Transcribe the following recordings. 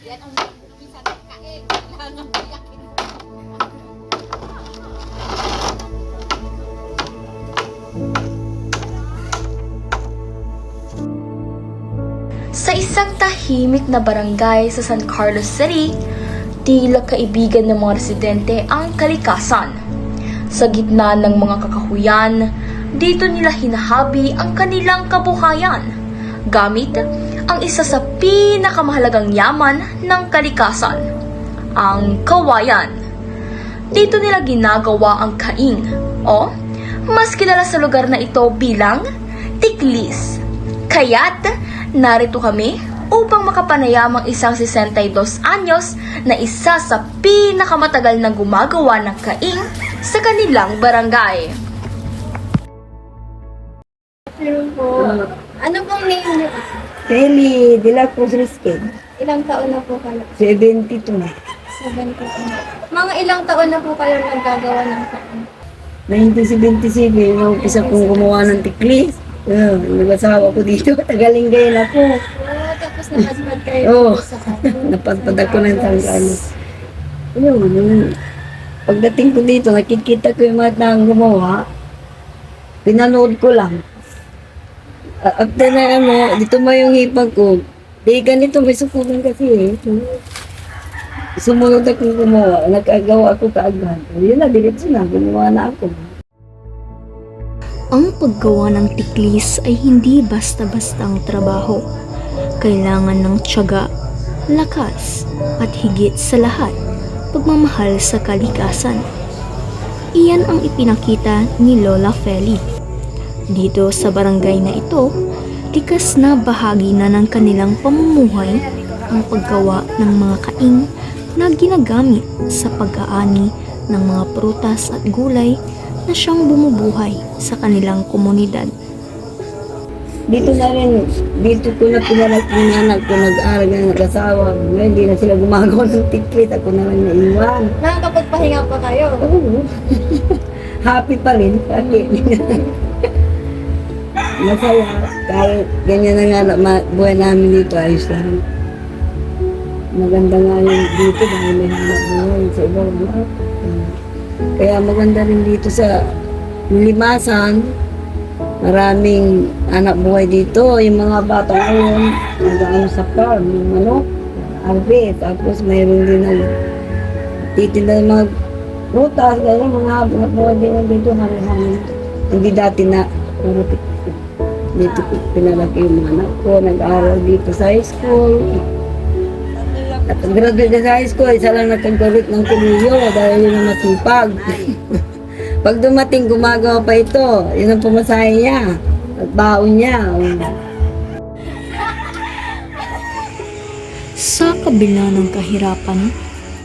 Yan ang minsan kain. Kailangan biyakin mo. Sa isang tahimik na barangay sa San Carlos City, tila kaibigan ng mga residente ang kalikasan. Sa gitna ng mga kakahuyan, dito nila hinahabi ang kanilang kabuhayan gamit ang isa sa pinakamahalagang yaman ng kalikasan, ang kawayan. Dito nila ginagawa ang kaing o mas kilala sa lugar na ito bilang tiklis. Kaya't narito kami upang makapanayam ang isang 62 anyos na isa sa pinakamatagal na gumagawa ng kaing sa kanilang barangay. Pero po, ano pong name niyo? Kelly de la Cruz Risquez, Ilang taon na po kayo? 72 na. 70. Mga ilang taon na po kayo naggagawa ng kain? 1977, naumpisa kong gumawa ng tiklis. Nag-asawa ko dito, tagalingay na po. Oo, tapos napadpad kayo Oo. sa kain. Napadpad ako ng Sangkano. Pagdating ko dito, nakikita ko yung mga taong gumawa. Pinanood ko lang. After na dito mo yung hipag ko. Di ganito, may sukulan kasi eh. Sumunod akong gumawa, nag-agawa ako kaagad. Yun na, diretso na, gumawa na ako. Ang paggawa ng tiklis ay hindi basta-bastang trabaho. Kailangan ng tiyaga, lakas, at higit sa lahat, pagmamahal sa kalikasan. Iyan ang ipinakita ni Lola Feli. Dito sa barangay na ito, likas na bahagi na ng kanilang pamumuhay ang paggawa ng mga kaing na ginagamit sa pag-aani ng mga prutas at gulay na siyang bumubuhay sa kanilang komunidad. Dito na rin, dito ko na pinalak yung anak ko, nag-aaral na nag-asawa. Ngayon, hindi na sila gumagawa ng tiklit, ako na lang naiwan. Nakakapagpahinga pa kayo? Oo. Happy pa rin. Masaya. Kahit ganyan na nga buhay namin dito, ayos lang. Maganda nga yung dito dahil may hanap buhay sa ibang buhay. Kaya maganda rin dito sa Limasan. Maraming anak buhay dito. Yung mga bata ngayon, nag-ano sa farm, yung manok, harvest. Tapos mayroon din na titinda ng mga prutas, gano'n, mga anak buhay din dito, hari-hari. Hindi dati na, puro dito pinalaki yung mga anak ko, nag-aaral dito sa high school. At ang graduate na sa high school, isa lang nagkagalit ng kuliyo dahil yun ang masipag. Pag dumating, gumagawa pa ito. Yun ang pumasahe niya. At baon niya. Sa kabila ng kahirapan,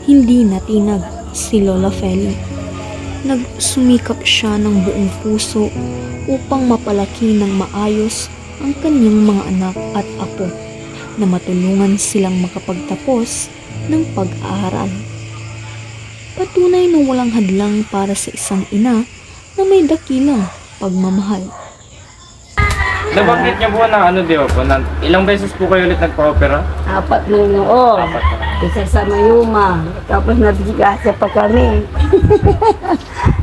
hindi natinag si Lola Feli. Nagsumikap siya ng buong puso upang mapalaki ng maayos ang kanyang mga anak at apo na matulungan silang makapagtapos ng pag-aaral. Patunay na walang hadlang para sa isang ina na may dakilang pagmamahal. Nabanggit niyo po na ilang beses po kayo ulit nagpa-opera? 4 noon. 4. Isa sa Mayuma. Tapos nabigasa pa kami.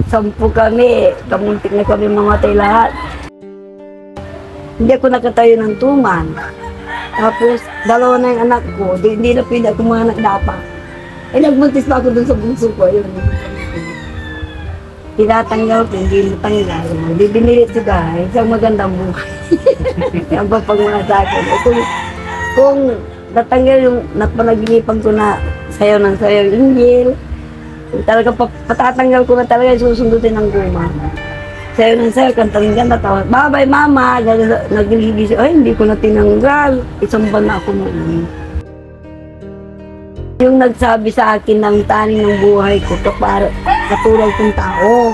10 kami. Kamuntik na kami mamatay lahat. Hindi ako nakatayo ng tuman. Tapos, 2 na yung anak ko. Hindi na pwede ako mga anak dapat. Nagmuntis pa ako dun sa bunso ko. Yun. Tinatanggal ko, hindi natanggal. Hindi binilit sa gahay. Isang magandang buhay. Ang papag mga sa akin. Kung natanggal yung napanaginipan ko na sayaw ng sayaw yung injil, talaga patatanggal ko na talaga yung susundutin ng guma. Sayaw ng sayaw, kantang ganda, tawag, babay mama, nagligigis, ay hindi ko na tinanggal. Isang buwan na ako noon. Yung nagsabi sa akin ng taning ng buhay ko, para katulad kong tao.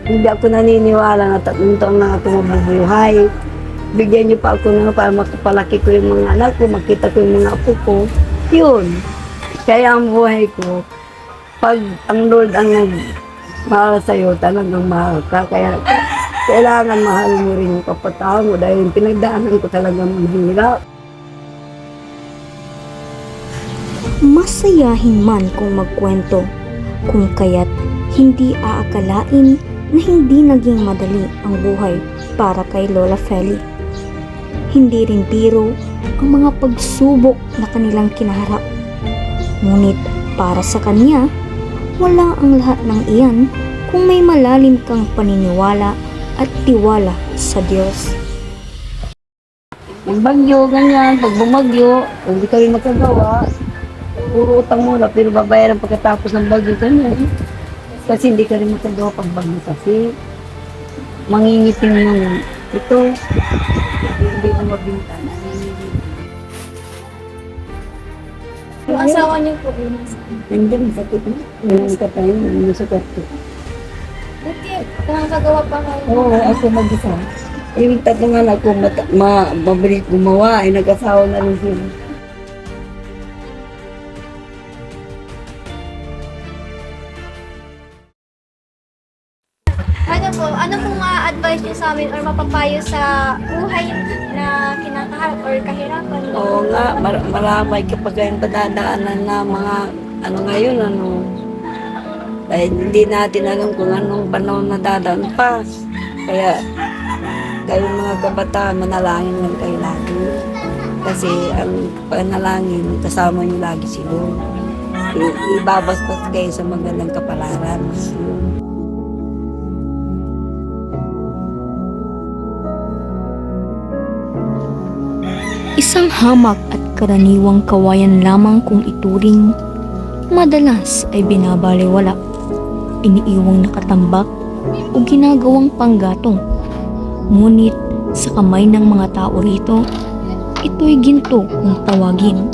Hindi ako naniniwala na 3 taon na ako mabubuhay. Bigyan niyo pa ako na para makapalaki ko yung mga anak ko, makita ko yung mga apo ko. Yun. Kaya ang buhay ko, pag ang Lord ang nagmahal sa'yo, talagang mahal ka. Kaya kailangan mahal mo rin yung kapatao mo dahil pinagdaanan ko talagang mahirap. Masayahin man kung magkwento, kung kaya't hindi aakalain na hindi naging madali ang buhay para kay Lola Feli. Hindi rin biro ang mga pagsubok na kanilang kinaharap. Ngunit para sa kanya, wala ang lahat ng iyan kung may malalim kang paniniwala at tiwala sa Diyos. Yung bagyo, ganyan, pag bumagyo, hindi kami makagawa. Puro utang muna, pero babayaran pagkatapos ng bagyo, ganyan. Kasi hindi ka rin makagawa pag bagyo kasi mangingitim yung ito. Hindi mo mabinta. Yung asawa niyo po, Hindi, masakit na. Ngayon ka tayo, nasa kwarto. buti, nakakagawa pa kayo. Oo, ako mag-isa. Yung tatlong anak ko, mabilis gumawa, ay nag-asawa na rin sila. Ano pong ma-advise niyo sa amin or mapapayo sa buhay na kinakaharap or kahirapan? Oo nga, marami kapag kayong padadaanan na mga ano ngayon, ano. Dahil hindi natin alam kung anong panahon na dadaan pa. Kaya, kayong mga kabataan, manalangin lang kayo lagi. Kasi ang panalangin, kasama niyo lagi si Lord. Ibabasbas kayo sa magandang kapalaran. Isang hamak at karaniwang kawayan lamang kung ituring, madalas ay binabalewala, iniiwang nakatambak o ginagawang panggatong. Ngunit sa kamay ng mga tao rito, ito'y ginto kung tawagin.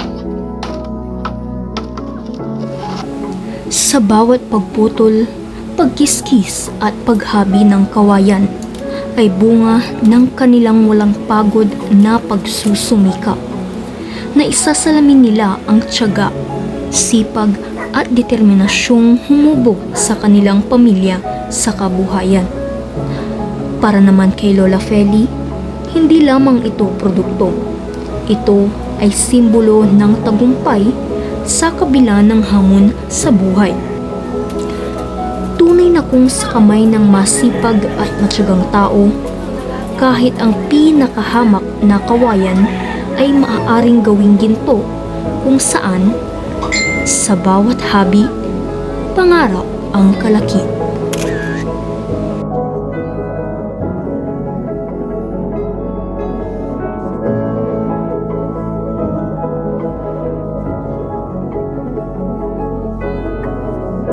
Sa bawat pagputol, pagkiskis at paghabi ng kawayan, ay bunga ng kanilang walang pagod na pagsusumikap, na isasalamin nila ang tiyaga, sipag at determinasyong humubog sa kanilang pamilya sa kabuhayan. Para naman kay Lola Feli, hindi lamang ito produkto. Ito ay simbolo ng tagumpay sa kabila ng hamon sa buhay. Tunay na kung sa kamay ng masipag at matyagang tao, kahit ang pinakahamak na kawayan ay maaaring gawing ginto kung saan, sa bawat habi, pangarap ang kalakip.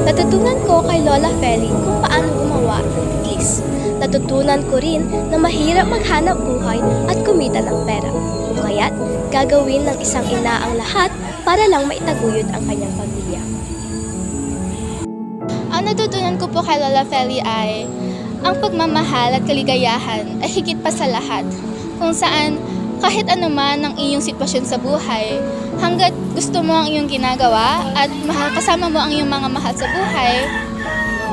Natutunan ko kay Lola Feli kung paano gumawa ng biglis. Natutunan ko rin na mahirap maghanap buhay at kumita ng pera. Kaya't gagawin ng isang ina ang lahat para lang maitaguyod ang kanyang pamilya. Ang natutunan ko po kay Lola Feli ay ang pagmamahal at kaligayahan ay higit pa sa lahat. Kung saan kahit anuman ang iyong sitwasyon sa buhay, hanggat gusto mo ang iyong ginagawa at kasama mo ang iyong mga mahal sa buhay,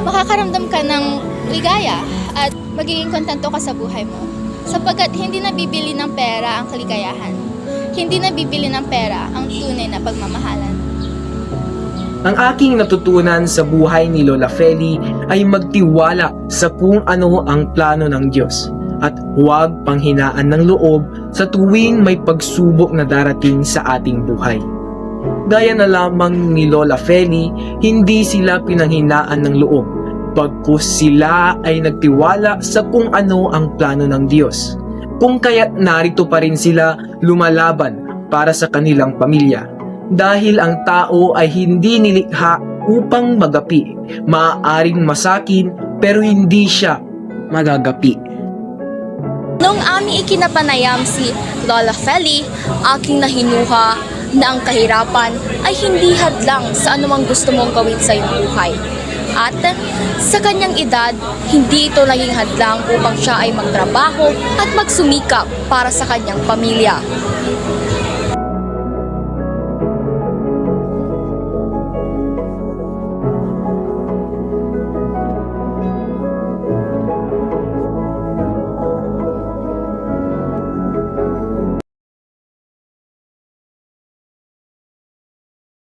makakaramdam ka ng ligaya at magiging kontento ka sa buhay mo. Sapagkat hindi nabibili ng pera ang kaligayahan. Hindi nabibili ng pera ang tunay na pagmamahalan. Ang aking natutunan sa buhay ni Lola Feli ay magtiwala sa kung ano ang plano ng Diyos at huwag panghinaan ng loob sa tuwing may pagsubok na darating sa ating buhay. Gaya na lamang ni Lola Feli, hindi sila pinanghinaan ng loob, bagkus sila ay nagtiwala sa kung ano ang plano ng Diyos. Kung kaya't narito pa rin sila lumalaban para sa kanilang pamilya. Dahil ang tao ay hindi nilikha upang magapi, maaaring masakin pero hindi siya magagapi. Noong aming ikinapanayam si Lola Feli, aking nahinuha na ang kahirapan ay hindi hadlang sa anumang gusto mong gawin sa iyong buhay. At sa kanyang edad, hindi ito naging hadlang upang siya ay magtrabaho at magsumikap para sa kanyang pamilya.